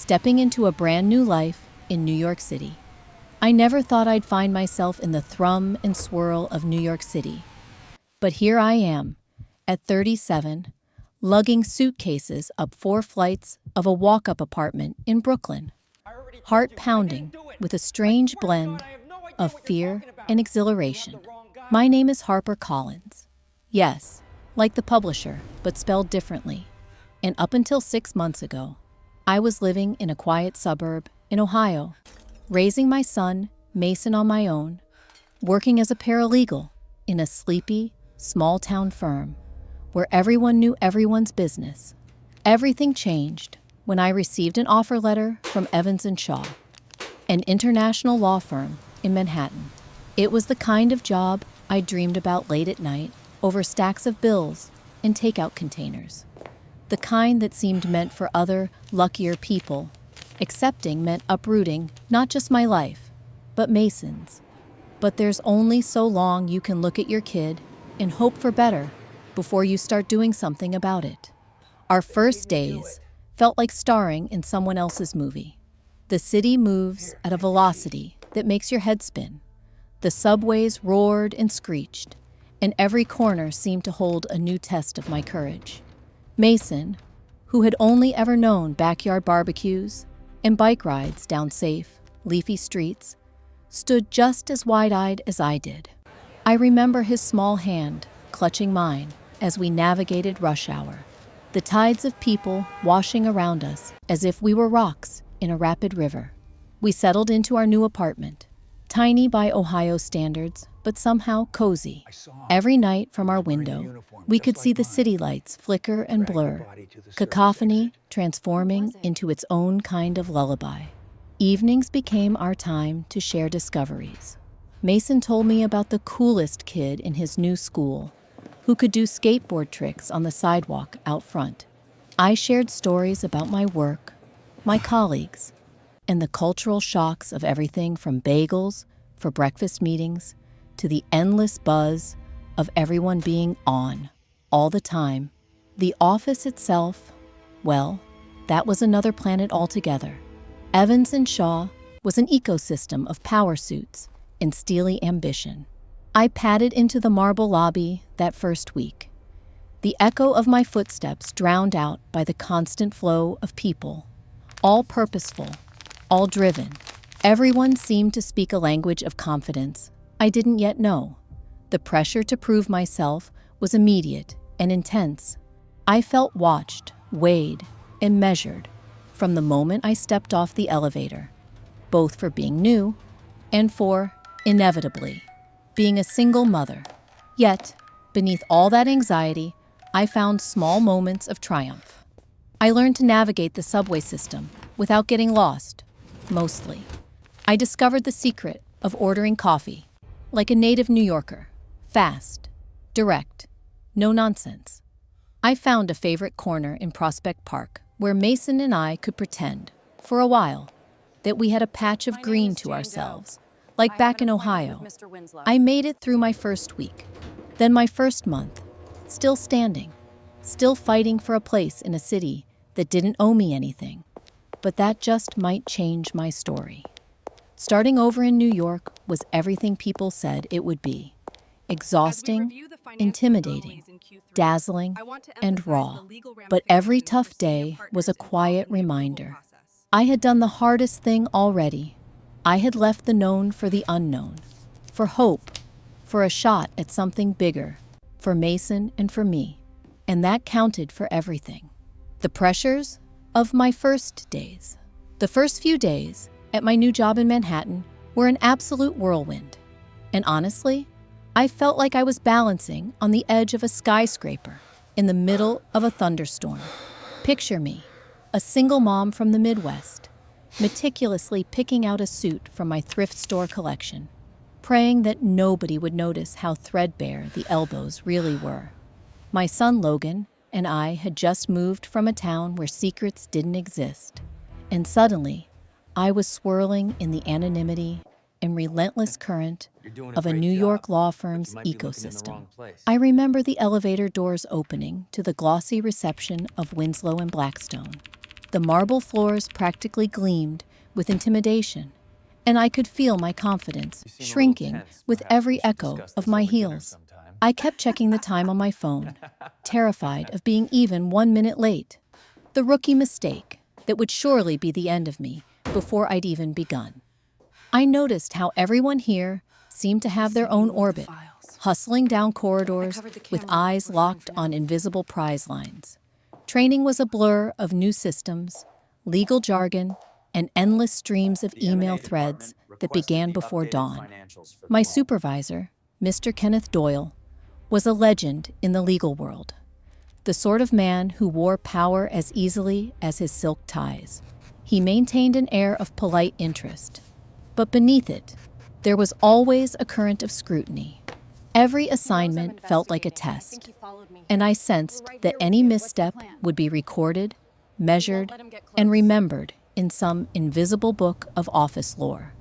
stepping into a brand new life in New York City. I never thought I'd find myself in the thrum and swirl of New York City. But here I am, at 37, lugging suitcases up 4 flights of a walk-up apartment in Brooklyn, heart pounding with a strange blend of fear and exhilaration. My name is Harper Collins. Yes, like the publisher, but spelled differently. And up until 6 months ago, I was living in a quiet suburb in Ohio, raising my son, Mason, on my own, working as a paralegal in a sleepy, small-town firm where everyone knew everyone's business. Everything changed when I received an offer letter from Evans & Shaw, an international law firm in Manhattan. It was the kind of job I dreamed about late at night over stacks of bills and takeout containers. The kind that seemed meant for other, luckier people. Accepting meant uprooting not just my life, but Mason's. But there's only so long you can look at your kid and hope for better before you start doing something about it. Our first days felt like starring in someone else's movie. The city moves at a velocity that makes your head spin. The subways roared and screeched, and every corner seemed to hold a new test of my courage. Mason, who had only ever known backyard barbecues and bike rides down safe, leafy streets, stood just as wide-eyed as I did. I remember his small hand clutching mine as we navigated rush hour, the tides of people washing around us as if we were rocks in a rapid river. We settled into our new apartment, tiny by Ohio standards, but somehow cozy. Every night from our window, we could see the city lights flicker and blur, cacophony transforming into its own kind of lullaby. Evenings became our time to share discoveries. Mason told me about the coolest kid in his new school, who could do skateboard tricks on the sidewalk out front. I shared stories about my work, my colleagues, and the cultural shocks of everything from bagels for breakfast meetings to the endless buzz of everyone being on all the time. The office itself, well, that was another planet altogether. Evans & Shaw was an ecosystem of power suits and steely ambition. I padded into the marble lobby that first week, the echo of my footsteps drowned out by the constant flow of people, all purposeful, all driven. Everyone seemed to speak a language of confidence I didn't yet know. The pressure to prove myself was immediate and intense. I felt watched, weighed, and measured from the moment I stepped off the elevator, both for being new and for, inevitably, being a single mother. Yet, beneath all that anxiety, I found small moments of triumph. I learned to navigate the subway system without getting lost, mostly. I discovered the secret of ordering coffee, like a native New Yorker, fast, direct, no nonsense. I found a favorite corner in Prospect Park where Mason and I could pretend, for a while, that we had a patch of green to ourselves, like back in Ohio. I made it through my first week, then my first month, still standing, still fighting for a place in a city that didn't owe me anything. But that just might change my story. Starting over in New York was everything people said it would be. Exhausting, intimidating, dazzling, and raw. But every tough day was a quiet reminder. I had done the hardest thing already. I had left the known for the unknown, for hope, for a shot at something bigger, for Mason and for me. And that counted for everything. The pressures of my first days. The first few days at my new job in Manhattan were an absolute whirlwind. And honestly, I felt like I was balancing on the edge of a skyscraper in the middle of a thunderstorm. Picture me, a single mom from the Midwest, meticulously picking out a suit from my thrift store collection, praying that nobody would notice how threadbare the elbows really were. My son Logan and I had just moved from a town where secrets didn't exist, and suddenly I was swirling in the anonymity and relentless current of a New York law firm's ecosystem. I remember the elevator doors opening to the glossy reception of Winslow and Blackstone, The marble floors practically gleamed with intimidation, and I could feel my confidence shrinking with every echo of my heels. I kept checking the time on my phone, terrified of being even 1 minute late. The rookie mistake that would surely be the end of me before I'd even begun. I noticed how everyone here seemed to have their own orbit, hustling down corridors with eyes locked on invisible prize lines. Training was a blur of new systems, legal jargon, and endless streams of email threads that began before dawn. My supervisor, Mr. Kenneth Doyle, was a legend in the legal world, the sort of man who wore power as easily as his silk ties. He maintained an air of polite interest, but beneath it, there was always a current of scrutiny. Every assignment felt like a test, and I sensed that any misstep would be recorded, measured, and remembered in some invisible book of office lore.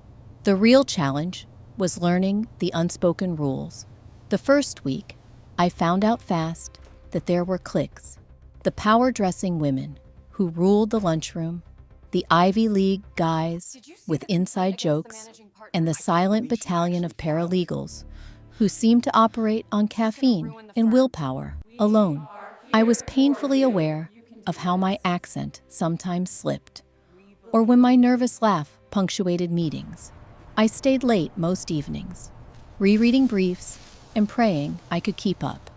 The real challenge was learning the unspoken rules. The first week, I found out fast that there were cliques, the power-dressing women who ruled the lunchroom, the Ivy League guys with inside jokes, and the silent battalion of paralegals who seemed to operate on caffeine and willpower alone. I was painfully aware of how my accent sometimes slipped, or when my nervous laugh punctuated meetings. I stayed late most evenings, rereading briefs and praying I could keep up.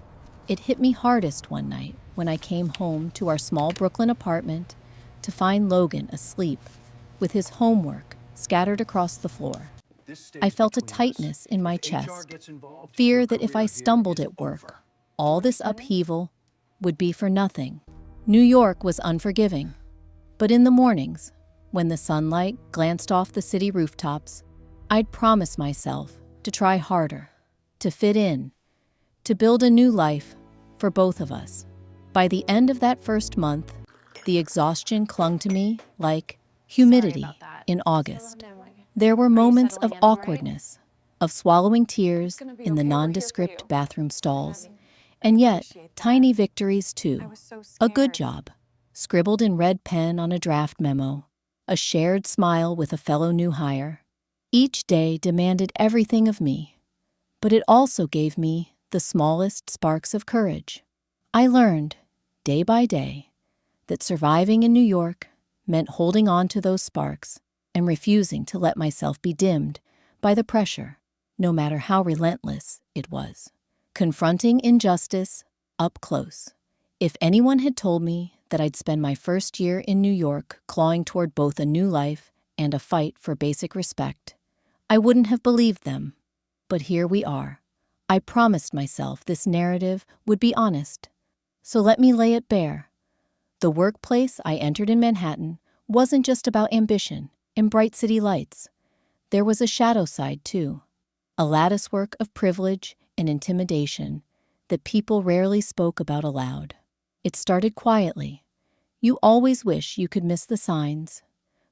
It hit me hardest one night when I came home to our small Brooklyn apartment to find Logan asleep with his homework scattered across the floor. I felt a tightness in my chest, fear that if I stumbled at work, all this upheaval would be for nothing. New York was unforgiving, but in the mornings, when the sunlight glanced off the city rooftops, I'd promise myself to try harder, to fit in, to build a new life for both of us. By the end of that first month, the exhaustion clung to me like humidity in August. There were moments of awkwardness, of swallowing tears in the nondescript bathroom stalls, and yet tiny victories too. A good job, scribbled in red pen on a draft memo, a shared smile with a fellow new hire. Each day demanded everything of me, but it also gave me the smallest sparks of courage. I learned, day by day, that surviving in New York meant holding on to those sparks and refusing to let myself be dimmed by the pressure, no matter how relentless it was. Confronting injustice up close. If anyone had told me that I'd spend my first year in New York clawing toward both a new life and a fight for basic respect, I wouldn't have believed them. But here we are. I promised myself this narrative would be honest, so let me lay it bare. The workplace I entered in Manhattan wasn't just about ambition and bright city lights. There was a shadow side, too, a latticework of privilege and intimidation that people rarely spoke about aloud. It started quietly. You always wish you could miss the signs,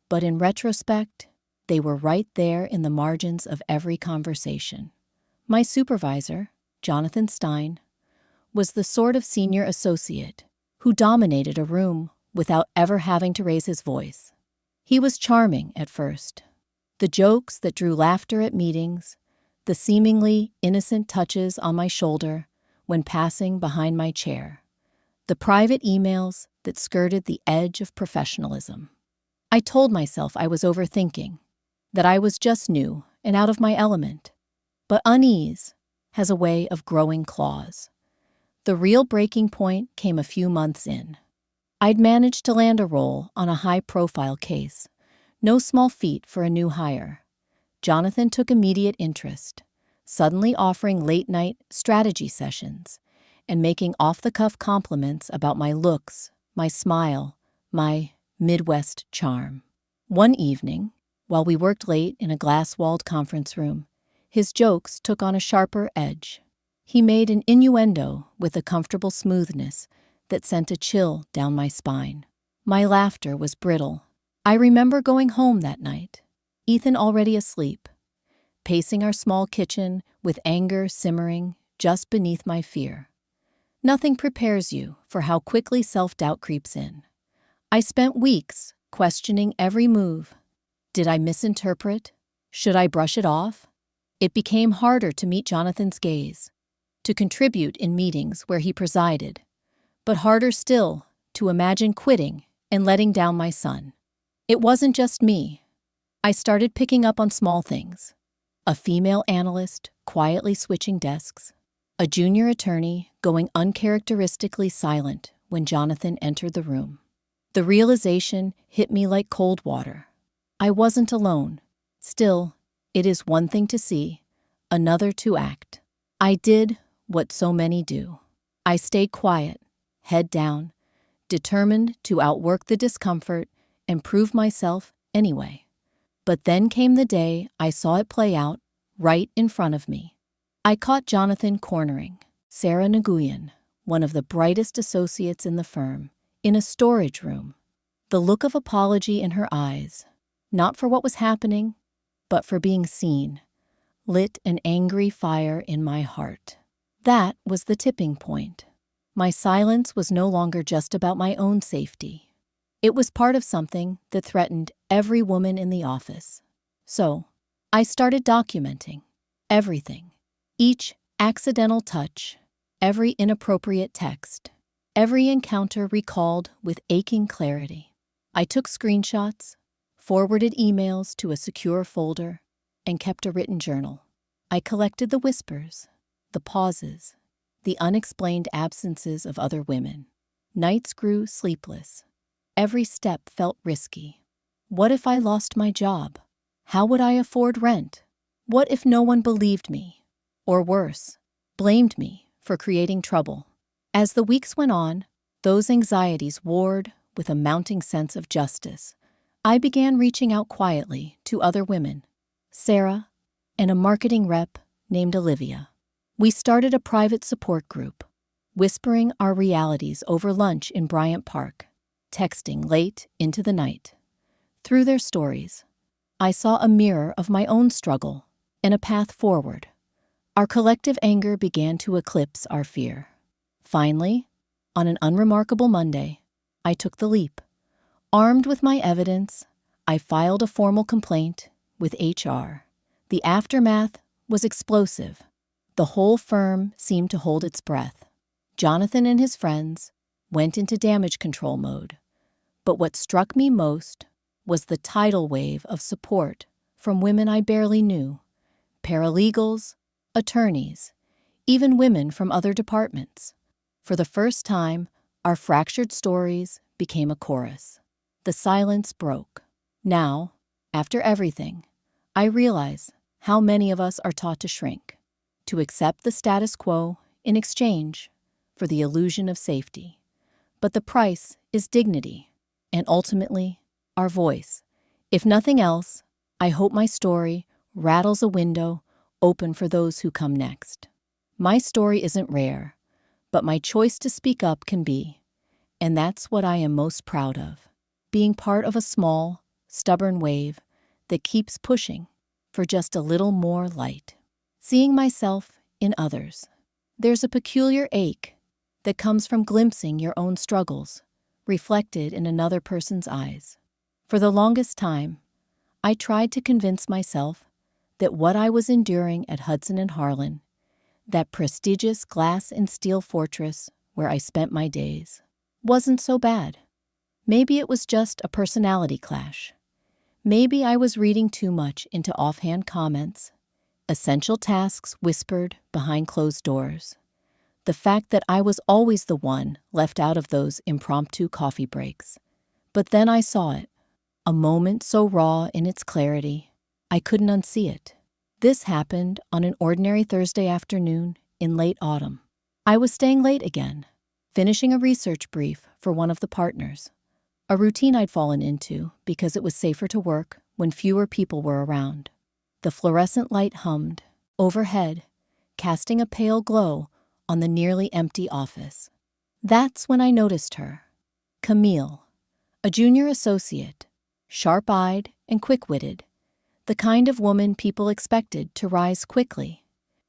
but in retrospect, they were right there in the margins of every conversation. My supervisor, Jonathan Stein, was the sort of senior associate who dominated a room without ever having to raise his voice. He was charming at first. The jokes that drew laughter at meetings, the seemingly innocent touches on my shoulder when passing behind my chair, the private emails that skirted the edge of professionalism. I told myself I was overthinking, that I was just new and out of my element. But unease has a way of growing claws. The real breaking point came a few months in. I'd managed to land a role on a high-profile case, no small feat for a new hire. Jonathan took immediate interest, suddenly offering late-night strategy sessions and making off-the-cuff compliments about my looks, my smile, my Midwest charm. One evening, while we worked late in a glass-walled conference room, his jokes took on a sharper edge. He made an innuendo with a comfortable smoothness that sent a chill down my spine. My laughter was brittle. I remember going home that night, Ethan already asleep, pacing our small kitchen with anger simmering just beneath my fear. Nothing prepares you for how quickly self-doubt creeps in. I spent weeks questioning every move. Did I misinterpret? Should I brush it off? It became harder to meet Jonathan's gaze, to contribute in meetings where he presided, but harder still to imagine quitting and letting down my son. It wasn't just me. I started picking up on small things. A female analyst quietly switching desks, a junior attorney going uncharacteristically silent when Jonathan entered the room. The realization hit me like cold water. I wasn't alone. Still, it is one thing to see, another to act. I did what so many do. I stayed quiet, head down, determined to outwork the discomfort and prove myself anyway. But then came the day I saw it play out right in front of me. I caught Jonathan cornering Sarah Nguyen, one of the brightest associates in the firm, in a storage room. The look of apology in her eyes, not for what was happening, but for being seen, lit an angry fire in my heart. That was the tipping point. My silence was no longer just about my own safety. It was part of something that threatened every woman in the office. So, I started documenting everything. Each accidental touch, every inappropriate text, every encounter recalled with aching clarity. I took screenshots, forwarded emails to a secure folder, and kept a written journal. I collected the whispers, the pauses, the unexplained absences of other women. Nights grew sleepless. Every step felt risky. What if I lost my job? How would I afford rent? What if no one believed me? Or worse, blamed me for creating trouble? As the weeks went on, those anxieties warred with a mounting sense of justice. I began reaching out quietly to other women, Sarah, and a marketing rep named Olivia. We started a private support group, whispering our realities over lunch in Bryant Park, texting late into the night. Through their stories, I saw a mirror of my own struggle and a path forward. Our collective anger began to eclipse our fear. Finally, on an unremarkable Monday, I took the leap. Armed with my evidence, I filed a formal complaint with HR. The aftermath was explosive. The whole firm seemed to hold its breath. Jonathan and his friends went into damage control mode. But what struck me most was the tidal wave of support from women I barely knew, paralegals, attorneys, even women from other departments. For the first time, our fractured stories became a chorus. The silence broke. Now, after everything, I realize how many of us are taught to shrink, to accept the status quo in exchange for the illusion of safety. But the price is dignity, and ultimately, our voice. If nothing else, I hope my story rattles a window open for those who come next. My story isn't rare, but my choice to speak up can be, and that's what I am most proud of, being part of a small, stubborn wave that keeps pushing for just a little more light. Seeing myself in others. There's a peculiar ache that comes from glimpsing your own struggles reflected in another person's eyes. For the longest time, I tried to convince myself that what I was enduring at Hudson and Harlan, that prestigious glass and steel fortress where I spent my days, wasn't so bad. Maybe it was just a personality clash. Maybe I was reading too much into offhand comments, essential tasks whispered behind closed doors. The fact that I was always the one left out of those impromptu coffee breaks. But then I saw it, a moment so raw in its clarity, I couldn't unsee it. This happened on an ordinary Thursday afternoon in late autumn. I was staying late again, finishing a research brief for one of the partners, a routine I'd fallen into because it was safer to work when fewer people were around. The fluorescent light hummed overhead, casting a pale glow on the nearly empty office. That's when I noticed her. Camille, a junior associate, sharp-eyed and quick-witted, the kind of woman people expected to rise quickly.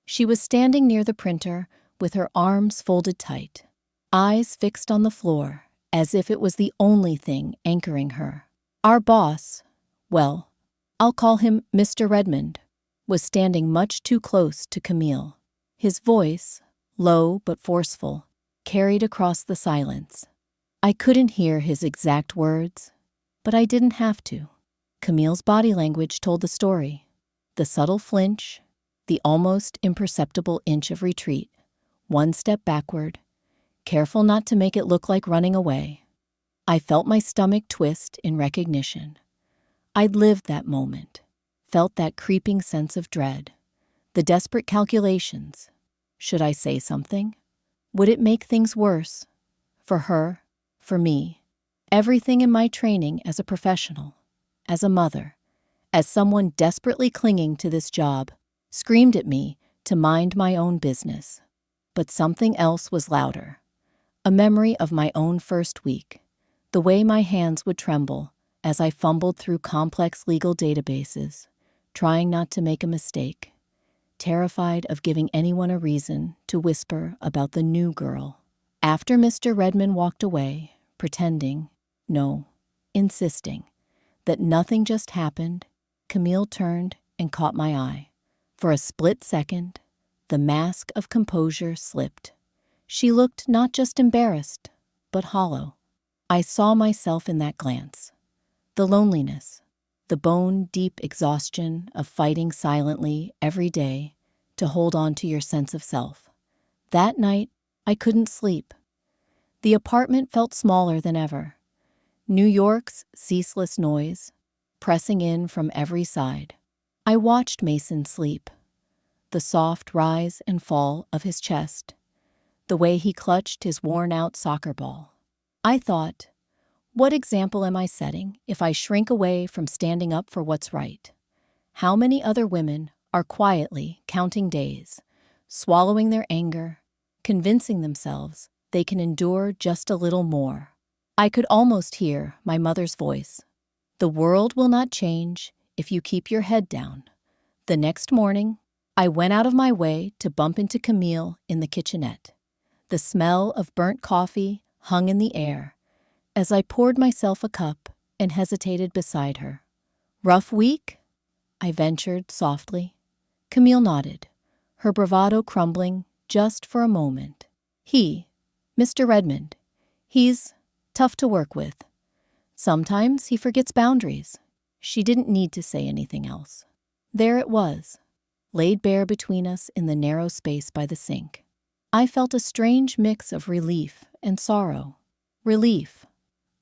She was standing near the printer with her arms folded tight, eyes fixed on the floor as if it was the only thing anchoring her. Our boss, well, I'll call him Mr. Redmond, was standing much too close to Camille. His voice, low but forceful, carried across the silence. I couldn't hear his exact words, but I didn't have to. Camille's body language told the story. The subtle flinch, the almost imperceptible inch of retreat, one step backward, careful not to make it look like running away. I felt my stomach twist in recognition. I'd lived that moment, felt that creeping sense of dread, the desperate calculations. Should I say something? Would it make things worse? For her, for me, everything in my training as a professional, as a mother, as someone desperately clinging to this job, screamed at me to mind my own business. But something else was louder. A memory of my own first week, the way my hands would tremble as I fumbled through complex legal databases, trying not to make a mistake, terrified of giving anyone a reason to whisper about the new girl. After Mr. Redmond walked away, pretending, no, insisting, that nothing just happened, Camille turned and caught my eye. For a split second, the mask of composure slipped. She looked not just embarrassed, but hollow. I saw myself in that glance. The loneliness, the bone-deep exhaustion of fighting silently every day to hold on to your sense of self. That night, I couldn't sleep. The apartment felt smaller than ever. New York's ceaseless noise, pressing in from every side. I watched Mason sleep. The soft rise and fall of his chest, the way he clutched his worn-out soccer ball. I thought, what example am I setting if I shrink away from standing up for what's right? How many other women are quietly counting days, swallowing their anger, convincing themselves they can endure just a little more? I could almost hear my mother's voice. The world will not change if you keep your head down. The next morning, I went out of my way to bump into Camille in the kitchenette. The smell of burnt coffee hung in the air as I poured myself a cup and hesitated beside her. Rough week? I ventured softly. Camille nodded, her bravado crumbling just for a moment. Mr. Redmond, he's tough to work with. Sometimes he forgets boundaries. She didn't need to say anything else. There it was, laid bare between us in the narrow space by the sink. I felt a strange mix of relief and sorrow. Relief.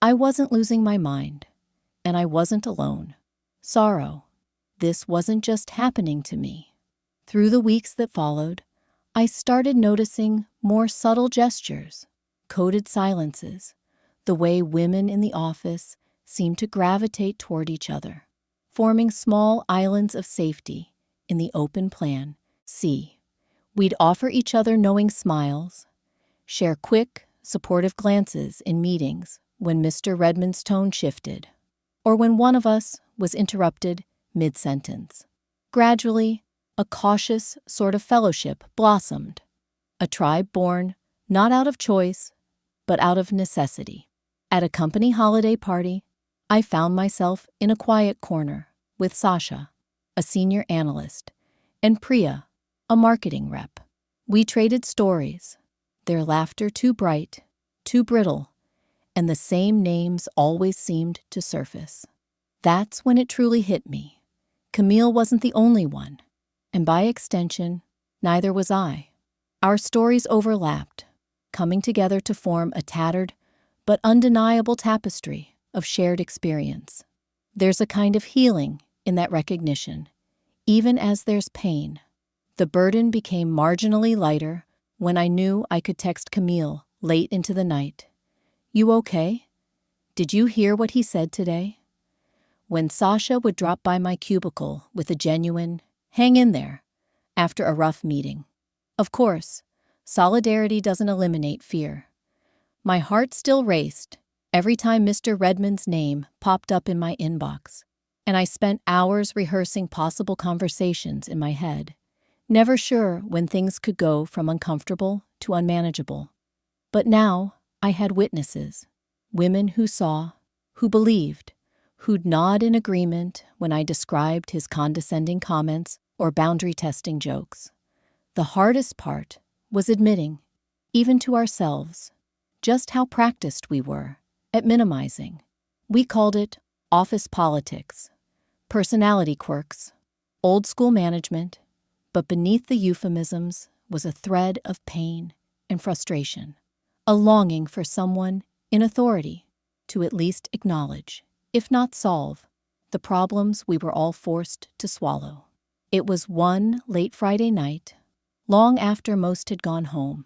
I wasn't losing my mind, and I wasn't alone. Sorrow. This wasn't just happening to me. Through the weeks that followed, I started noticing more subtle gestures, coded silences, the way women in the office seemed to gravitate toward each other, forming small islands of safety in the open plan. We'd offer each other knowing smiles, share quick, supportive glances in meetings when Mr. Redmond's tone shifted, or when one of us was interrupted mid-sentence. Gradually, a cautious sort of fellowship blossomed, a tribe born not out of choice, but out of necessity. At a company holiday party, I found myself in a quiet corner with Sasha, a senior analyst, and Priya, a marketing rep. We traded stories, their laughter too bright, too brittle, and the same names always seemed to surface. That's when it truly hit me. Camille wasn't the only one, and by extension, neither was I. Our stories overlapped, coming together to form a tattered but undeniable tapestry of shared experience. There's a kind of healing in that recognition, even as there's pain. The burden became marginally lighter when I knew I could text Camille late into the night. "You okay? Did you hear what he said today?" When Sasha would drop by my cubicle with a genuine, "hang in there," after a rough meeting. Of course, solidarity doesn't eliminate fear. My heart still raced every time Mr. Redmond's name popped up in my inbox, and I spent hours rehearsing possible conversations in my head, never sure when things could go from uncomfortable to unmanageable. But now I had witnesses, Women who saw, who believed, who'd nod in agreement when I described his condescending comments or boundary-testing jokes. The hardest part was admitting, even to ourselves, just how practiced we were at minimizing. We called it office politics, personality quirks, old-school management, but beneath the euphemisms was a thread of pain and frustration, a longing for someone in authority to at least acknowledge, if not solve, the problems we were all forced to swallow. It was one late Friday night, long after most had gone home,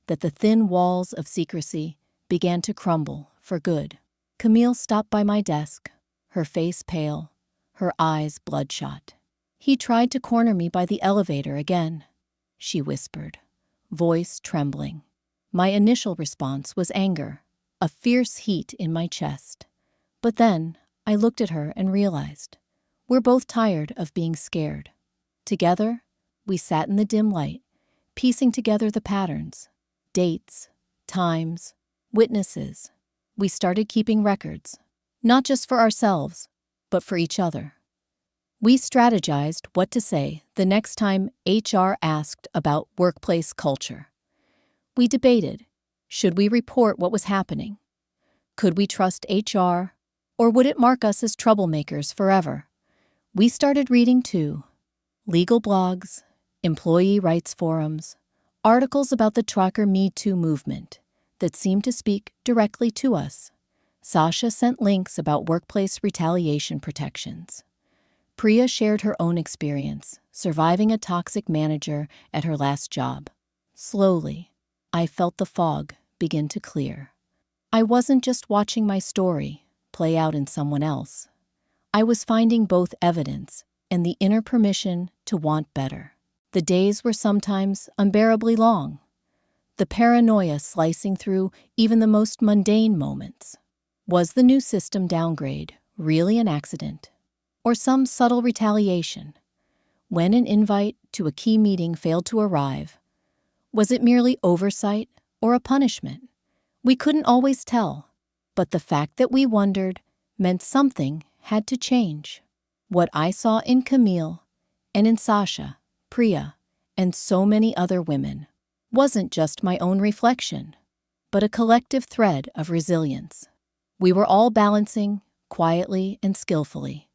that the thin walls of secrecy began to crumble for good. Camille stopped by my desk, her face pale, her eyes bloodshot. "He tried to corner me by the elevator again," she whispered, voice trembling. My initial response was anger, a fierce heat in my chest. But then I looked at her and realized we're both tired of being scared. Together, we sat in the dim light, piecing together the patterns, dates, times, witnesses. We started keeping records, not just for ourselves, but for each other. We strategized what to say the next time HR asked about workplace culture. We debated, should we report what was happening? Could we trust HR, or would it mark us as troublemakers forever? We started reading too. Legal blogs, employee rights forums, articles about the trucker Me Too movement that seemed to speak directly to us. Sasha sent links about workplace retaliation protections. Priya shared her own experience, surviving a toxic manager at her last job. Slowly, I felt the fog begin to clear. I wasn't just watching my story play out in someone else. I was finding both evidence and the inner permission to want better. The days were sometimes unbearably long, the paranoia slicing through even the most mundane moments. Was the new system downgrade really an accident, or some subtle retaliation? When an invite to a key meeting failed to arrive, was it merely oversight or a punishment? We couldn't always tell, but the fact that we wondered meant something had to change. What I saw in Camille and in Sasha, Priya, and so many other women wasn't just my own reflection, but a collective thread of resilience. We were all balancing, quietly and skillfully,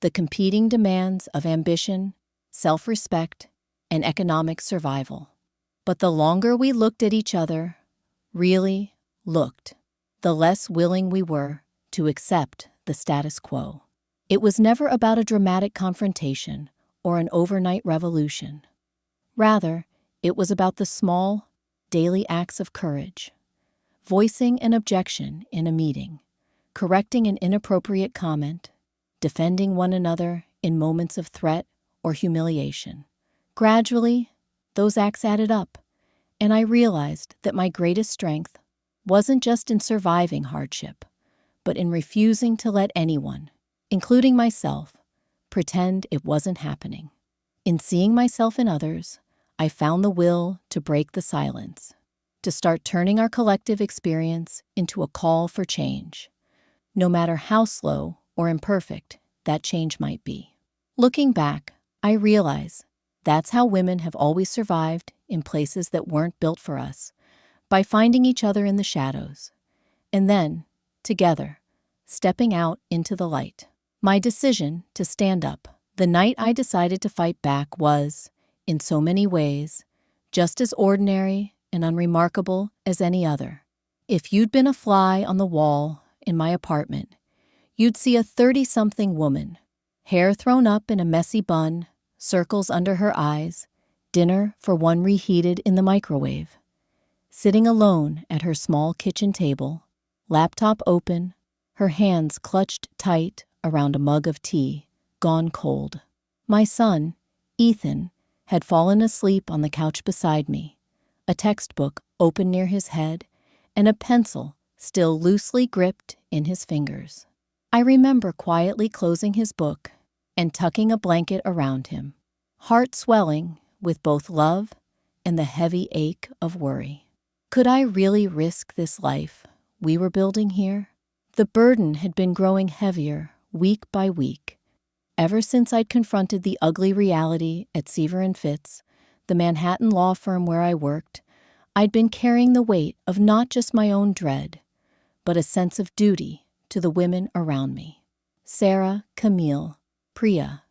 the competing demands of ambition, self-respect, and economic survival. But the longer we looked at each other, really looked, the less willing we were to accept the status quo. It was never about a dramatic confrontation or an overnight revolution. Rather, it was about the small, daily acts of courage, voicing an objection in a meeting, correcting an inappropriate comment, defending one another in moments of threat or humiliation. Gradually, those acts added up, and I realized that my greatest strength wasn't just in surviving hardship, but in refusing to let anyone, including myself, pretend it wasn't happening. In seeing myself in others, I found the will to break the silence, to start turning our collective experience into a call for change, no matter how slow or imperfect that change might be. Looking back, I realize that's how women have always survived in places that weren't built for us, by finding each other in the shadows, and then, together, stepping out into the light. My decision to stand up the night I decided to fight back was, in so many ways, just as ordinary and unremarkable as any other. If you'd been a fly on the wall in my apartment, you'd see a 30-something woman, hair thrown up in a messy bun, circles under her eyes, dinner for one reheated in the microwave, sitting alone at her small kitchen table, laptop open, her hands clutched tight around a mug of tea, gone cold. My son, Ethan, had fallen asleep on the couch beside me, a textbook open near his head, and a pencil still loosely gripped in his fingers. I remember quietly closing his book and tucking a blanket around him, heart swelling with both love and the heavy ache of worry. Could I really risk this life we were building here? The burden had been growing heavier week by week. Ever since I'd confronted the ugly reality at Seaver and Fitz, the Manhattan law firm where I worked, I'd been carrying the weight of not just my own dread, but a sense of duty to the women around me. Sarah, Camille, Priya,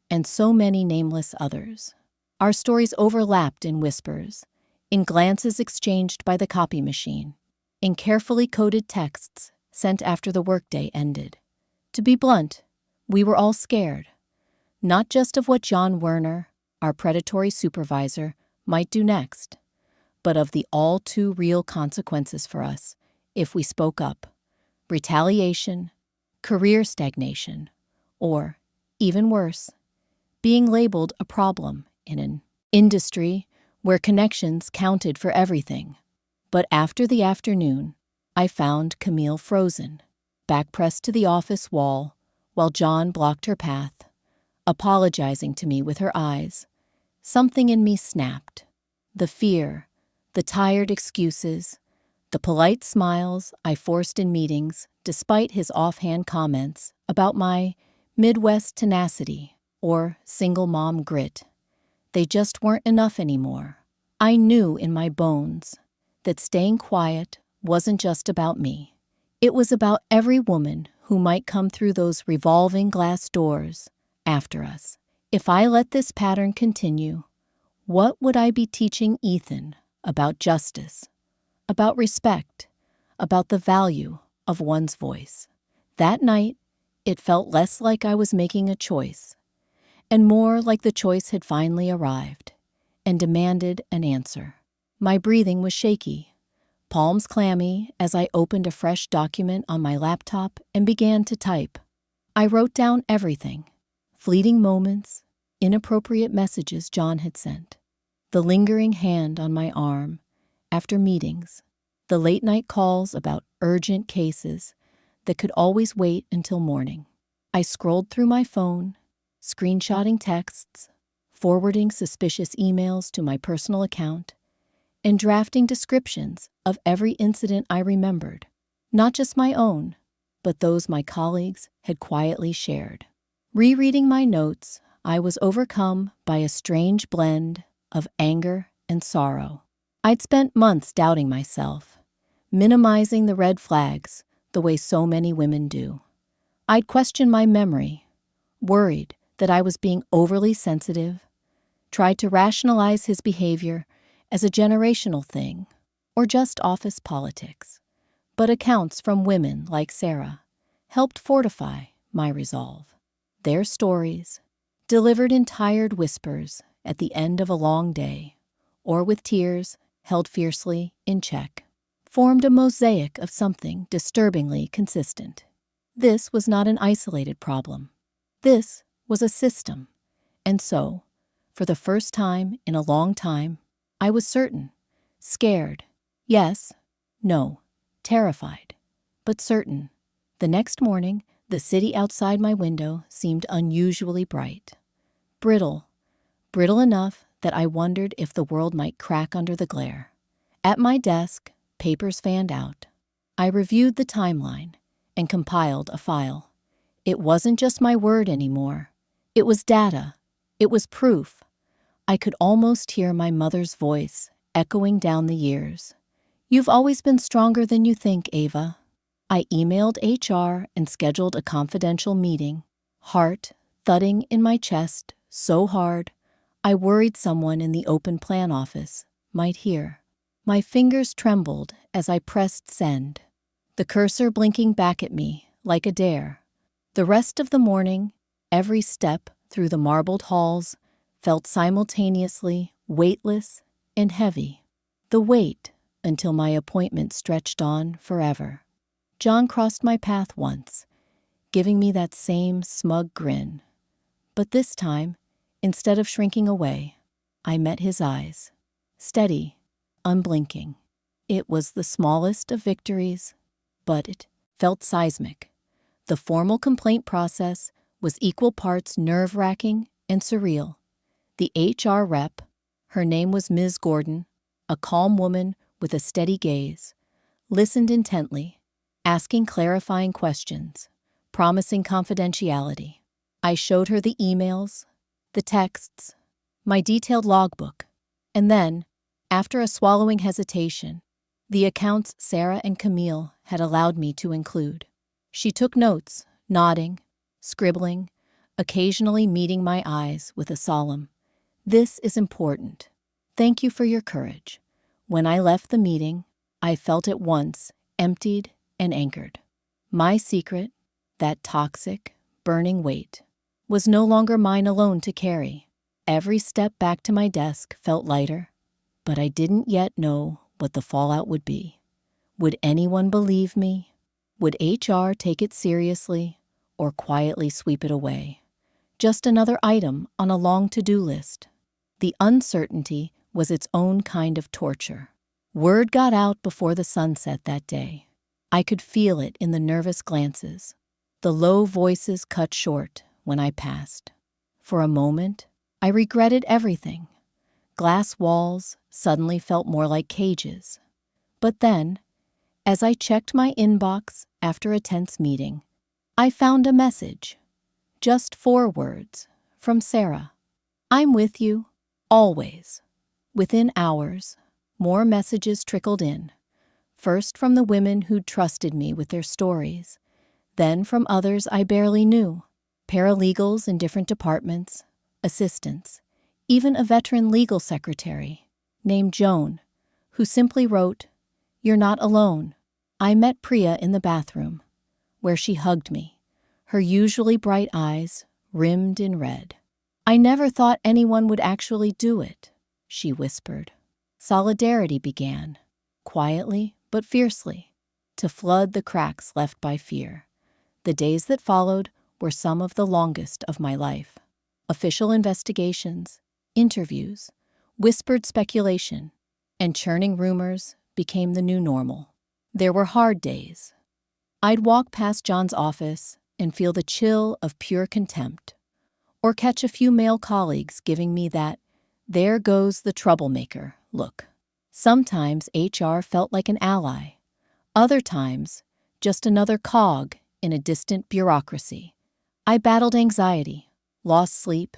and so many nameless others. Our stories overlapped in whispers, in glances exchanged by the copy machine, in carefully coded texts sent after the workday ended. To be blunt, we were all scared, not just of what Jon Werner, our predatory supervisor, might do next, but of the all-too-real consequences for us if we spoke up: retaliation, career stagnation, or, even worse, being labeled a problem in an industry where connections counted for everything. But after the afternoon, I found Camille frozen, back-pressed to the office wall while Jon blocked her path, apologizing to me with her eyes. Something in me snapped. The fear, the tired excuses, the polite smiles I forced in meetings despite his offhand comments about my Midwest tenacity or single mom grit. They just weren't enough anymore. I knew in my bones that staying quiet wasn't just about me. It was about every woman who might come through those revolving glass doors after us. If I let this pattern continue, what would I be teaching Ethan about justice, about respect, about the value of one's voice? That night, it felt less like I was making a choice, and more like the choice had finally arrived and demanded an answer. My breathing was shaky, palms clammy as I opened a fresh document on my laptop and began to type. I wrote down everything: fleeting moments, inappropriate messages Jon had sent, the lingering hand on my arm after meetings, the late-night calls about urgent cases that could always wait until morning. I scrolled through my phone, screenshotting texts, forwarding suspicious emails to my personal account, and drafting descriptions of every incident I remembered, not just my own, but those my colleagues had quietly shared. Rereading my notes, I was overcome by a strange blend of anger and sorrow. I'd spent months doubting myself, minimizing the red flags the way so many women do. I'd questioned my memory, worried that I was being overly sensitive, tried to rationalize his behavior as a generational thing or just office politics. But accounts from women like Sarah helped fortify my resolve. Their stories, delivered in tired whispers at the end of a long day, or with tears held fiercely in check, formed a mosaic of something disturbingly consistent. This was not an isolated problem. This was a system. And so, for the first time in a long time, I was certain, scared, yes, no, terrified, but certain. The next morning, the city outside my window seemed unusually bright. Brittle enough that I wondered if the world might crack under the glare. At my desk, papers fanned out. I reviewed the timeline and compiled a file. It wasn't just my word anymore. It was data. It was proof. I could almost hear my mother's voice echoing down the years. "You've always been stronger than you think, Ava." I emailed HR and scheduled a confidential meeting, heart thudding in my chest so hard I worried someone in the open plan office might hear. My fingers trembled as I pressed send, the cursor blinking back at me like a dare. The rest of the morning, every step through the marbled halls felt simultaneously weightless and heavy. The weight until my appointment stretched on forever. Jon crossed my path once, giving me that same smug grin. But this time, instead of shrinking away, I met his eyes, steady, unblinking. It was the smallest of victories, but it felt seismic. The formal complaint process was equal parts nerve-wracking and surreal. The HR rep, her name was Ms. Gordon, a calm woman with a steady gaze, listened intently, asking clarifying questions, promising confidentiality. I showed her the emails, the texts, my detailed logbook, and then, after a swallowing hesitation, the accounts Sarah and Camille had allowed me to include. She took notes, nodding, scribbling, occasionally meeting my eyes with a solemn, "This is important. Thank you for your courage." When I left the meeting, I felt at once emptied and anchored. My secret, that toxic, burning weight, was no longer mine alone to carry. Every step back to my desk felt lighter, but I didn't yet know what the fallout would be. Would anyone believe me? Would HR take it seriously or quietly sweep it away? Just another item on a long to-do list. The uncertainty was its own kind of torture. Word got out before the sun set that day. I could feel it in the nervous glances. The low voices cut short when I passed. For a moment, I regretted everything. Glass walls suddenly felt more like cages. But then, as I checked my inbox after a tense meeting, I found a message. Just 4 words from Sarah. "I'm with you, always." Within hours, more messages trickled in. First from the women who'd trusted me with their stories, then from others I barely knew, paralegals in different departments, assistants, even a veteran legal secretary named Joan, who simply wrote, "You're not alone." I met Priya in the bathroom, where she hugged me, her usually bright eyes rimmed in red. "I never thought anyone would actually do it," she whispered. Solidarity began, quietly but fiercely, to flood the cracks left by fear. The days that followed were some of the longest of my life. Official investigations, interviews, whispered speculation, and churning rumors became the new normal. There were hard days. I'd walk past Jon's office and feel the chill of pure contempt, or catch a few male colleagues giving me that "there goes the troublemaker" look. Sometimes HR felt like an ally. Other times, just another cog in a distant bureaucracy. I battled anxiety, lost sleep,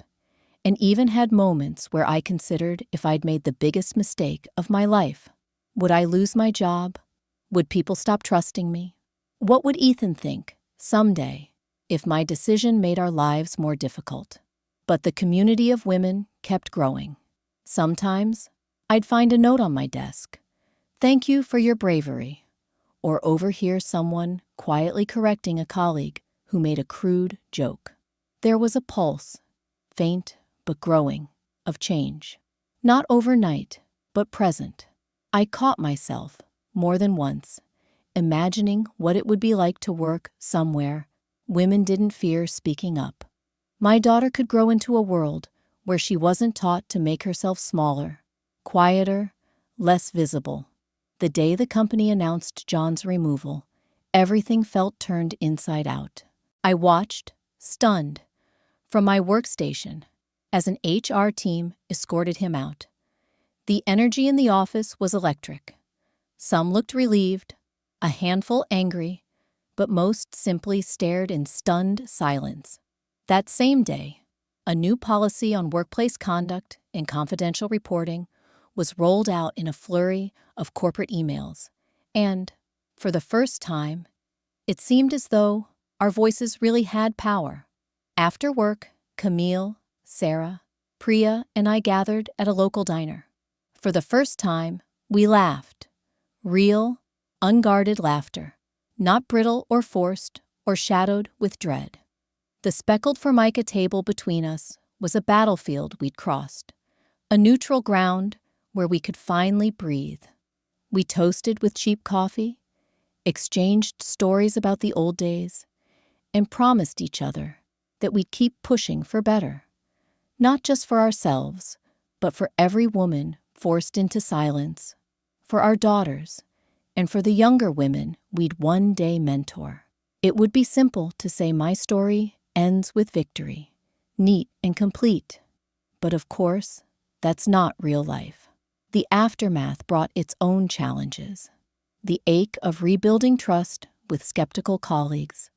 and even had moments where I considered if I'd made the biggest mistake of my life. Would I lose my job? Would people stop trusting me? What would Ethan think, someday, if my decision made our lives more difficult? But the community of women kept growing. Sometimes, I'd find a note on my desk, "Thank you for your bravery," or overhear someone quietly correcting a colleague who made a crude joke. There was a pulse, faint but growing, of change. Not overnight, but present. I caught myself, more than once, imagining what it would be like to work somewhere women didn't fear speaking up. My daughter could grow into a world where she wasn't taught to make herself smaller, quieter, less visible. The day the company announced Jon's removal, everything felt turned inside out. I watched, stunned, from my workstation as an HR team escorted him out. The energy in the office was electric. Some looked relieved, a handful angry, but most simply stared in stunned silence. That same day, a new policy on workplace conduct and confidential reporting was rolled out in a flurry of corporate emails, and, for the first time, it seemed as though our voices really had power. After work, Camille, Sarah, Priya, and I gathered at a local diner. For the first time, we laughed. Real, unguarded laughter, not brittle or forced or shadowed with dread. The speckled formica table between us was a battlefield we'd crossed, a neutral ground where we could finally breathe. We toasted with cheap coffee, exchanged stories about the old days, and promised each other that we'd keep pushing for better, not just for ourselves, but for every woman forced into silence, for our daughters, and for the younger women we'd one day mentor. It would be simple to say my story ends with victory, neat and complete. But of course, that's not real life. The aftermath brought its own challenges. The ache of rebuilding trust with skeptical colleagues,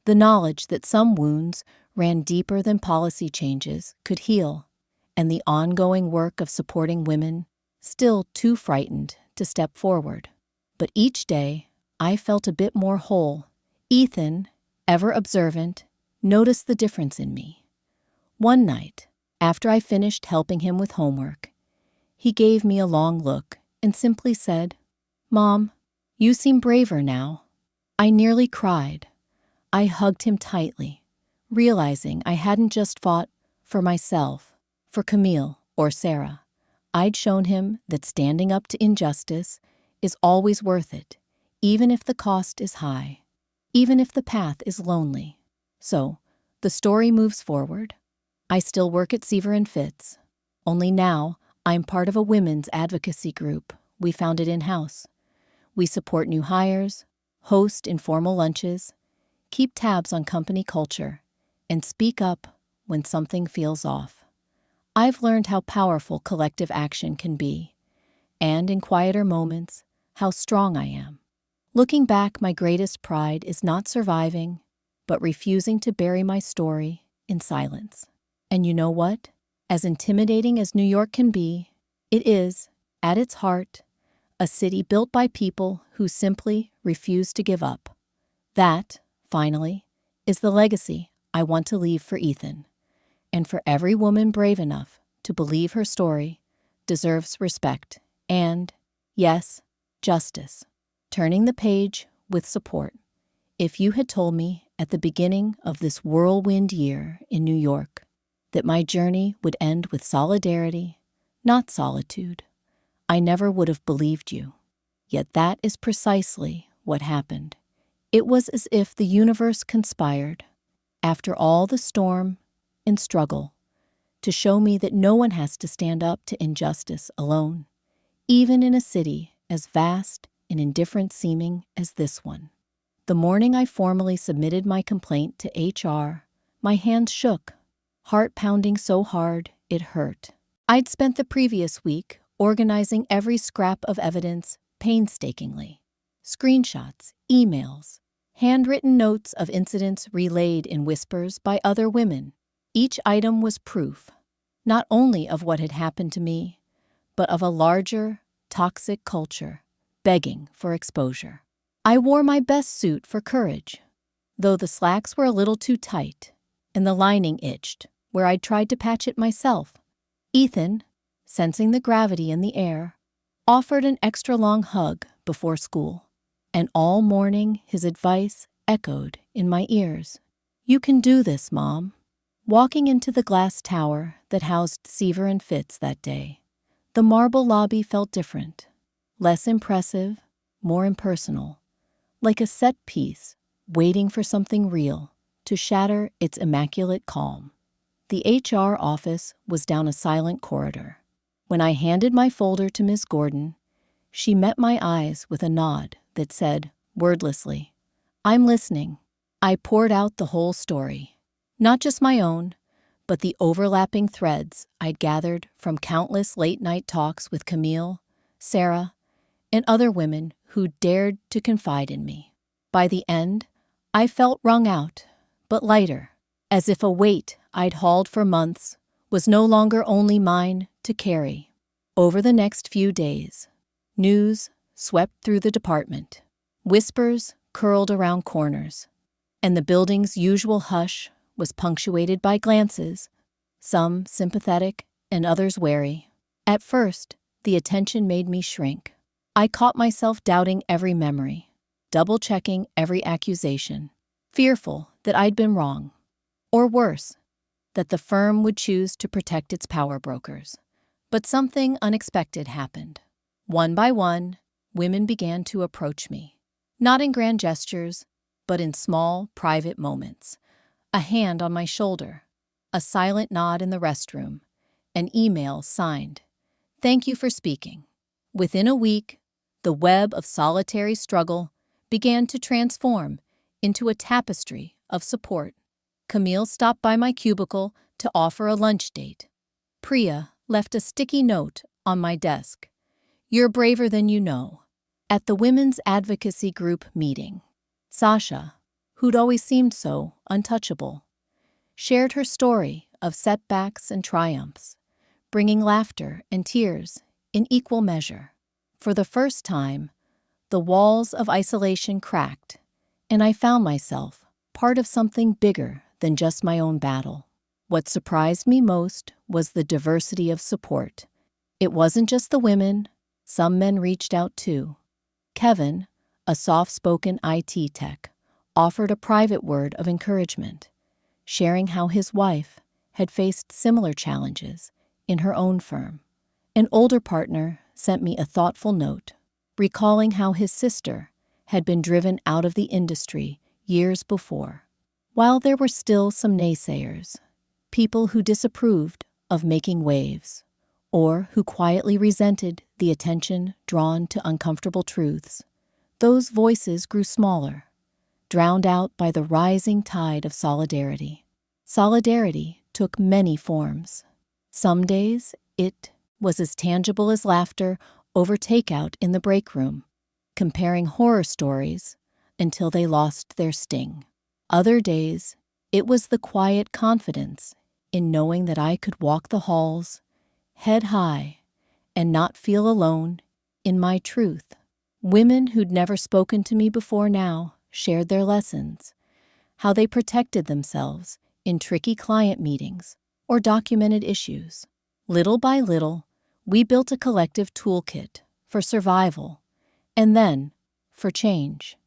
the knowledge that some wounds ran deeper than policy changes could heal, and the ongoing work of supporting women still too frightened to step forward. But each day, I felt a bit more whole. Ethan, ever observant, noticed the difference in me. One night, after I finished helping him with homework, he gave me a long look and simply said, "Mom, you seem braver now." I nearly cried. I hugged him tightly, realizing I hadn't just fought for myself, for Camille or Sarah. I'd shown him that standing up to injustice is always worth it, even if the cost is high, even if the path is lonely. So, the story moves forward. I still work at Seaver & Fitz, only now I'm part of a women's advocacy group we founded in-house. We support new hires, host informal lunches, keep tabs on company culture, and speak up when something feels off. I've learned how powerful collective action can be, and in quieter moments, how strong I am. Looking back, my greatest pride is not surviving, but refusing to bury my story in silence. And you know what? As intimidating as New York can be, it is, at its heart, a city built by people who simply refuse to give up. That, finally, is the legacy I want to leave for Ethan, and for every woman brave enough to believe her story deserves respect and, yes, justice. Turning the page with support. If you had told me at the beginning of this whirlwind year in New York that my journey would end with solidarity, not solitude, I never would have believed you. Yet that is precisely what happened. It was as if the universe conspired, after all the storm and struggle, to show me that no one has to stand up to injustice alone, even in a city as vast and indifferent seeming as this one. The morning I formally submitted my complaint to HR, my hands shook, heart pounding so hard it hurt. I'd spent the previous week organizing every scrap of evidence painstakingly. Screenshots, emails, handwritten notes of incidents relayed in whispers by other women. Each item was proof, not only of what had happened to me, but of a larger, toxic culture begging for exposure. I wore my best suit for courage, though the slacks were a little too tight and the lining itched where I'd tried to patch it myself. Ethan, sensing the gravity in the air, offered an extra long hug before school, and all morning his advice echoed in my ears. "You can do this, Mom." Walking into the glass tower that housed Seaver & Fitz that day, the marble lobby felt different, less impressive, more impersonal, like a set piece waiting for something real to shatter its immaculate calm. The HR office was down a silent corridor. When I handed my folder to Miss Gordon, she met my eyes with a nod that said, wordlessly, "I'm listening." I poured out the whole story, not just my own, but the overlapping threads I'd gathered from countless late-night talks with Camille, Sarah, and other women who dared to confide in me. By the end, I felt wrung out, but lighter, as if a weight I'd hauled for months was no longer only mine to carry. Over the next few days, news swept through the department. Whispers curled around corners, and the building's usual hush was punctuated by glances, some sympathetic and others wary. At first, the attention made me shrink. I caught myself doubting every memory, double-checking every accusation, fearful that I'd been wrong. Or worse, that the firm would choose to protect its power brokers. But something unexpected happened. One by one, women began to approach me, not in grand gestures, but in small, private moments. A hand on my shoulder, a silent nod in the restroom, an email signed, "Thank you for speaking." Within a week, the web of solitary struggle began to transform into a tapestry of support. Camille stopped by my cubicle to offer a lunch date. Priya left a sticky note on my desk. "You're braver than you know." At the women's advocacy group meeting, Sasha, who'd always seemed so untouchable, shared her story of setbacks and triumphs, bringing laughter and tears in equal measure. For the first time, the walls of isolation cracked, and I found myself part of something bigger than just my own battle. What surprised me most was the diversity of support. It wasn't just the women, some men reached out too. Kevin, a soft-spoken IT tech, offered a private word of encouragement, sharing how his wife had faced similar challenges in her own firm. An older partner sent me a thoughtful note, recalling how his sister had been driven out of the industry years before. While there were still some naysayers, people who disapproved of making waves, or who quietly resented the attention drawn to uncomfortable truths, those voices grew smaller, drowned out by the rising tide of solidarity. Solidarity took many forms. Some days it was as tangible as laughter over takeout in the break room, comparing horror stories until they lost their sting. Other days, it was the quiet confidence in knowing that I could walk the halls, head high, and not feel alone in my truth. Women who'd never spoken to me before now shared their lessons, how they protected themselves in tricky client meetings or documented issues. Little by little, we built a collective toolkit for survival and then for change.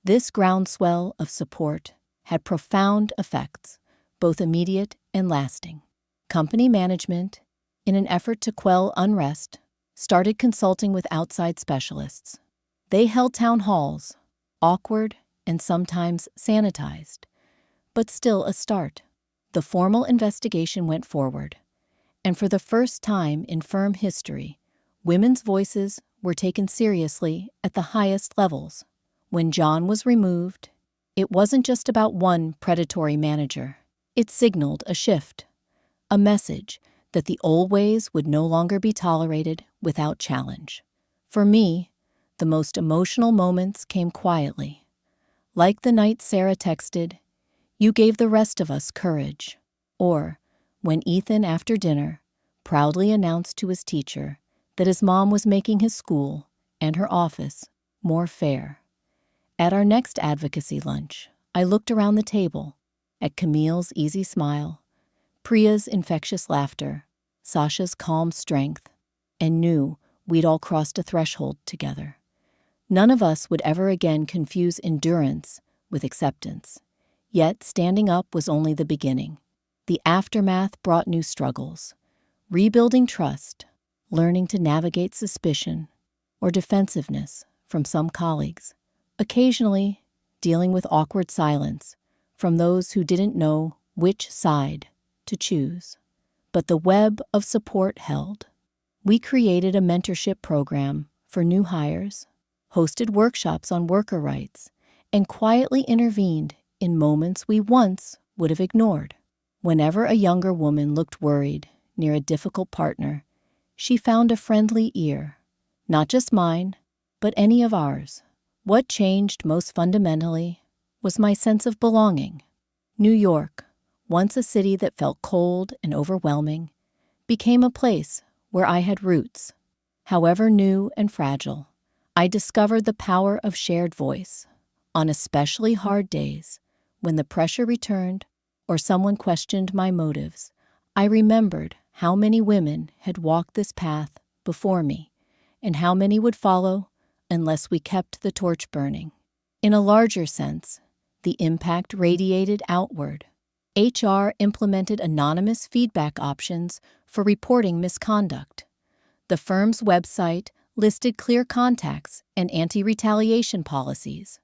This groundswell of support had profound effects, both immediate and lasting. Company management, in an effort to quell unrest, started consulting with outside specialists. They held town halls, awkward and sometimes sanitized, but still a start. The formal investigation went forward, and for the first time in firm history, women's voices were taken seriously at the highest levels. When Jon was removed, it wasn't just about one predatory manager. It signaled a shift, a message that the old ways would no longer be tolerated without challenge. For me, the most emotional moments came quietly. Like the night Sarah texted, "You gave the rest of us courage." Or when Ethan, after dinner, proudly announced to his teacher that his mom was making his school and her office more fair. At our next advocacy lunch, I looked around the table at Camille's easy smile, Priya's infectious laughter, Sasha's calm strength, and knew we'd all crossed a threshold together. None of us would ever again confuse endurance with acceptance. Yet standing up was only the beginning. The aftermath brought new struggles, rebuilding trust, learning to navigate suspicion or defensiveness from some colleagues, occasionally dealing with awkward silence from those who didn't know which side to choose. But the web of support held. We created a mentorship program for new hires, hosted workshops on worker rights, and quietly intervened in moments we once would have ignored. Whenever a younger woman looked worried near a difficult partner, she found a friendly ear, not just mine, but any of ours. What changed most fundamentally was my sense of belonging. New York, once a city that felt cold and overwhelming, became a place where I had roots. However new and fragile, I discovered the power of shared voice. On especially hard days, when the pressure returned or someone questioned my motives, I remembered how many women had walked this path before me and how many would follow unless we kept the torch burning. In a larger sense, the impact radiated outward. HR implemented anonymous feedback options for reporting misconduct. The firm's website listed clear contacts and anti-retaliation policies.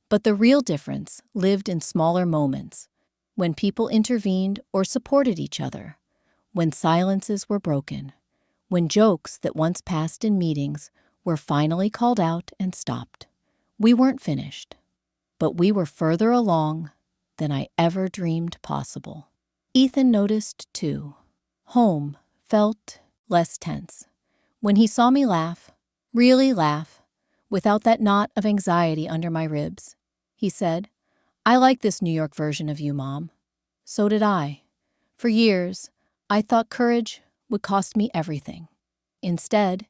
But the real difference lived in smaller moments, when people intervened or supported each other, when silences were broken, when jokes that once passed in meetings were finally called out and stopped. We weren't finished, but we were further along than I ever dreamed possible. Ethan noticed, too. Home felt less tense. When he saw me laugh, really laugh, without that knot of anxiety under my ribs, he said. "I like this New York version of you, Mom." So did I. For years, I thought courage would cost me everything. Instead,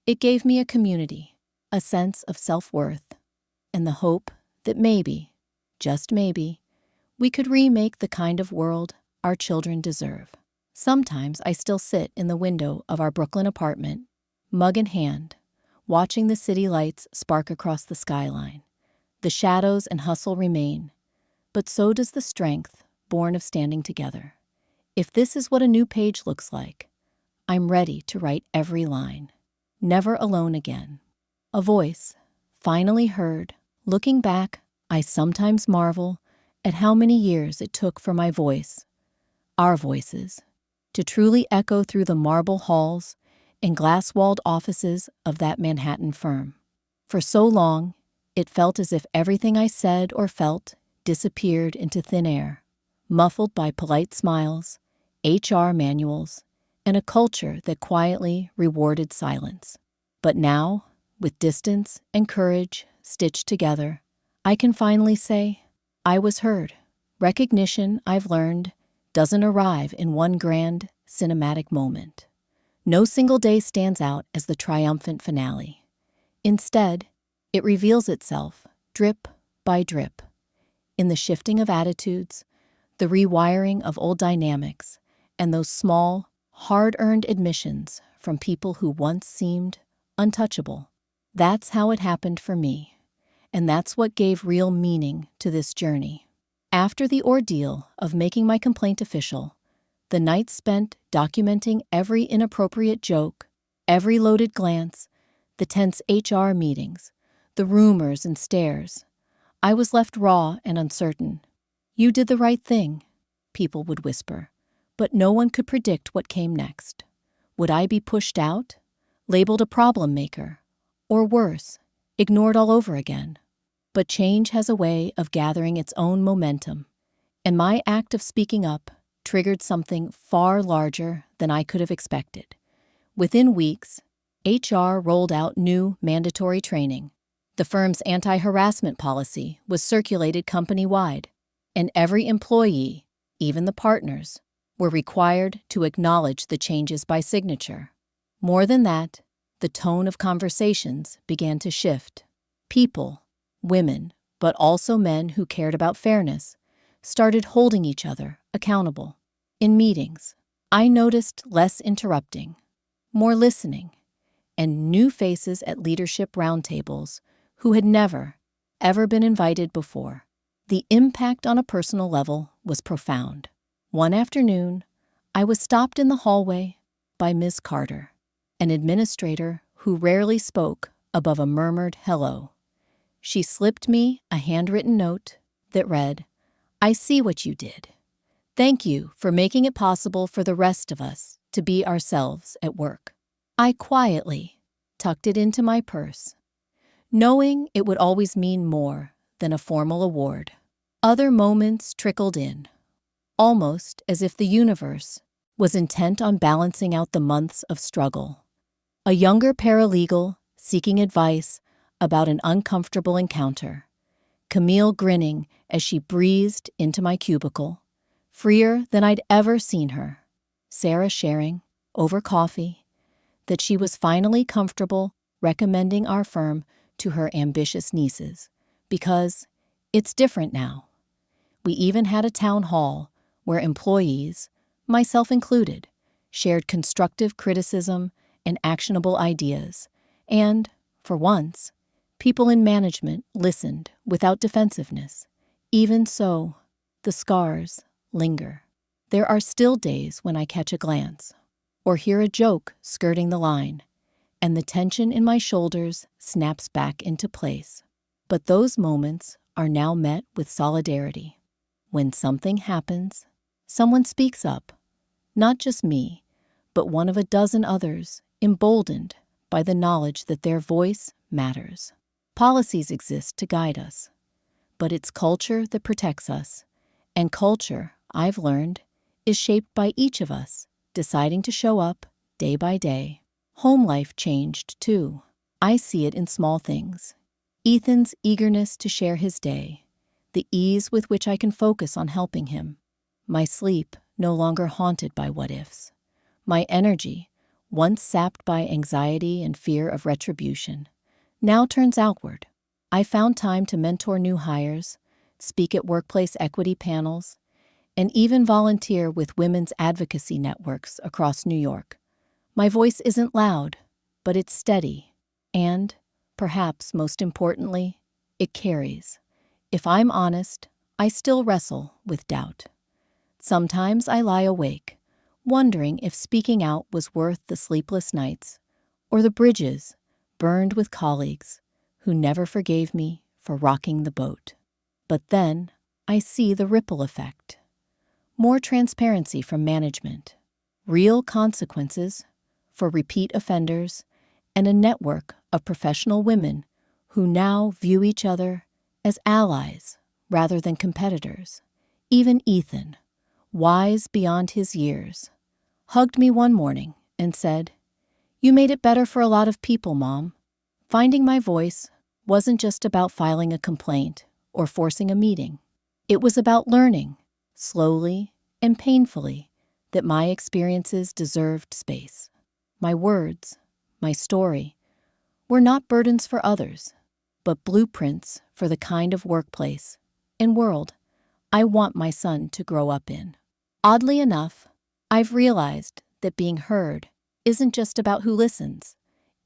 it gave me a community, a sense of self-worth, and the hope that maybe, just maybe, we could remake the kind of world our children deserve. Sometimes I still sit in the window of our Brooklyn apartment, mug in hand, watching the city lights spark across the skyline. The shadows and hustle remain, but so does the strength born of standing together. If this is what a new page looks like, I'm ready to write every line. Never alone again. A voice, finally heard. Looking back, I sometimes marvel at how many years it took for my voice, our voices, to truly echo through the marble halls and glass-walled offices of that Manhattan firm. For so long, it felt as if everything I said or felt disappeared into thin air, muffled by polite smiles, HR manuals, and a culture that quietly rewarded silence. But now, with distance and courage stitched together, I can finally say, I was heard. Recognition, I've learned, doesn't arrive in one grand, cinematic moment. No single day stands out as the triumphant finale. Instead, it reveals itself, drip by drip, in the shifting of attitudes, the rewiring of old dynamics, and those small, hard-earned admissions from people who once seemed untouchable. That's how it happened for me, and that's what gave real meaning to this journey. After the ordeal of making my complaint official, the nights spent documenting every inappropriate joke, every loaded glance, the tense HR meetings, the rumors and stares, I was left raw and uncertain. "You did the right thing," people would whisper, but no one could predict what came next. Would I be pushed out, labeled a problem maker, or worse, ignored all over again? But change has a way of gathering its own momentum, and my act of speaking up triggered something far larger than I could have expected. Within weeks, HR rolled out new mandatory training. The firm's anti-harassment policy was circulated company-wide, and every employee, even the partners, were required to acknowledge the changes by signature. More than that, the tone of conversations began to shift. People, women, but also men who cared about fairness, started holding each other accountable. In meetings, I noticed less interrupting, more listening, and new faces at leadership roundtables who had never, ever been invited before. The impact on a personal level was profound. One afternoon, I was stopped in the hallway by Ms. Carter, an administrator who rarely spoke above a murmured hello. She slipped me a handwritten note that read, "I see what you did. Thank you for making it possible for the rest of us to be ourselves at work." I quietly tucked it into my purse, knowing it would always mean more than a formal award. Other moments trickled in, almost as if the universe was intent on balancing out the months of struggle. A younger paralegal seeking advice about an uncomfortable encounter, Camille grinning as she breezed into my cubicle, freer than I'd ever seen her. Sarah sharing, over coffee, that she was finally comfortable recommending our firm to her ambitious nieces, because it's different now. We even had a town hall where employees, myself included, shared constructive criticism and actionable ideas, and, for once, people in management listened without defensiveness. Even so, the scars linger. There are still days when I catch a glance, or hear a joke skirting the line, and the tension in my shoulders snaps back into place. But those moments are now met with solidarity. When something happens, someone speaks up, not just me, but one of a dozen others, emboldened by the knowledge that their voice matters. Policies exist to guide us, but it's culture that protects us, and culture, I've learned, is shaped by each of us deciding to show up day by day. Home life changed, too. I see it in small things. Ethan's eagerness to share his day, the ease with which I can focus on helping him, my sleep no longer haunted by what-ifs, my energy, once sapped by anxiety and fear of retribution, now turns outward. I found time to mentor new hires, speak at workplace equity panels, and even volunteer with women's advocacy networks across New York. My voice isn't loud, but it's steady, and, perhaps most importantly, it carries. If I'm honest, I still wrestle with doubt. Sometimes I lie awake, wondering if speaking out was worth the sleepless nights or the bridges burned with colleagues who never forgave me for rocking the boat. But then I see the ripple effect. More transparency from management, real consequences for repeat offenders, and a network of professional women who now view each other as allies rather than competitors. Even Ethan, wise beyond his years, hugged me one morning and said, "You made it better for a lot of people, Mom." Finding my voice wasn't just about filing a complaint or forcing a meeting. It was about learning, slowly and painfully, that my experiences deserved space. My words, my story, were not burdens for others, but blueprints for the kind of workplace and world I want my son to grow up in. Oddly enough, I've realized that being heard isn't just about who listens.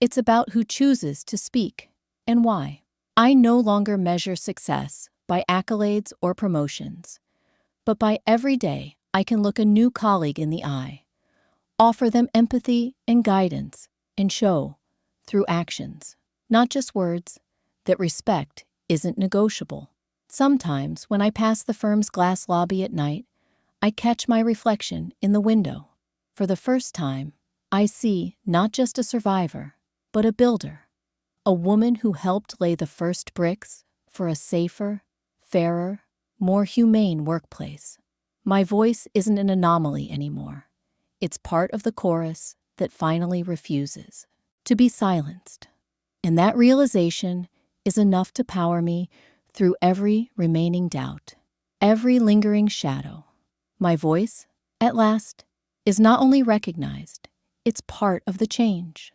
It's about who chooses to speak and why. I no longer measure success by accolades or promotions, but by every day I can look a new colleague in the eye, offer them empathy and guidance, and show, through actions, not just words, that respect isn't negotiable. Sometimes, when I pass the firm's glass lobby at night, I catch my reflection in the window. For the first time, I see not just a survivor, but a builder, a woman who helped lay the first bricks for a safer, fairer, more humane workplace. My voice isn't an anomaly anymore. It's part of the chorus that finally refuses to be silenced. And that realization is enough to power me through every remaining doubt, every lingering shadow. My voice, at last, is not only recognized, it's part of the change.